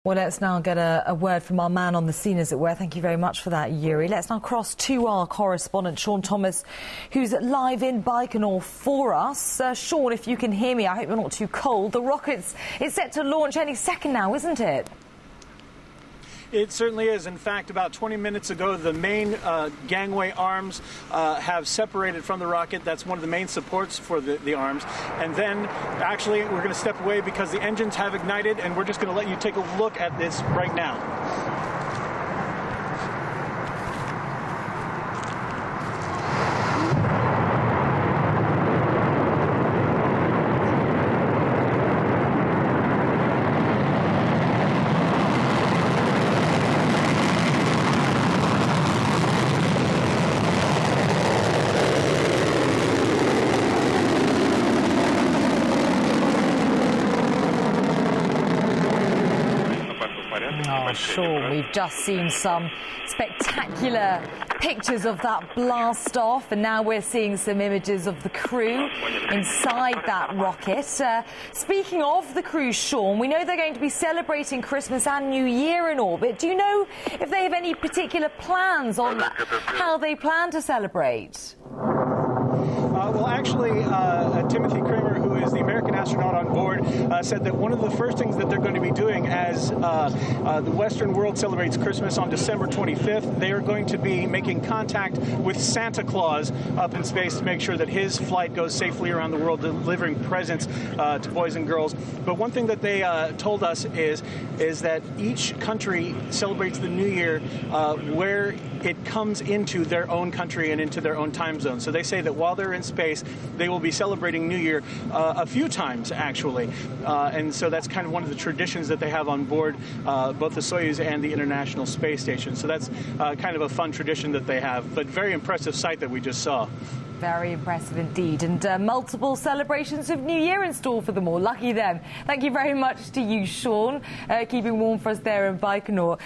Well, let's now get a word from our man on the scene, as it were. Thank you very much for that, Yuri. Let's now cross to our correspondent, Sean Thomas, who's live in Baikonur for us. Sean, if you can hear me, I hope you're not too cold. The rocket's set to launch any second now, isn't it? It certainly is. In fact, about 20 minutes ago, the main gangway arms have separated from the rocket. That's one of the main supports for the arms. And then, actually, we're going to step away because the engines have ignited, and we're just going to let you take a look at this right now. Oh, Sean, we've just seen some spectacular pictures of that blast off, and now we're seeing some images of the crew inside that rocket. Speaking of the crew, Sean, we know they're going to be celebrating Christmas and New Year in orbit. Do you know if they have any particular plans on how they plan to celebrate? Well, actually, Timothy Kramer, who is the American astronaut on board, said that one of the first things that they're going to be doing as the Western world celebrates Christmas on December 25th, they are going to be making contact with Santa Claus up in space to make sure that his flight goes safely around the world, delivering presents to boys and girls. But one thing that they told us is that each country celebrates the New Year where it comes into their own country and into their own time zone. So they say that while they're in space, they will be celebrating New Year a few times, actually. And so that's kind of one of the traditions that they have on board both the Soyuz and the International Space Station. So that's kind of a fun tradition that they have, but very impressive sight that we just saw. Very impressive indeed, and multiple celebrations of New Year in store for them all. Lucky them. Thank you very much to you, Sean, keeping warm for us there in Baikonur.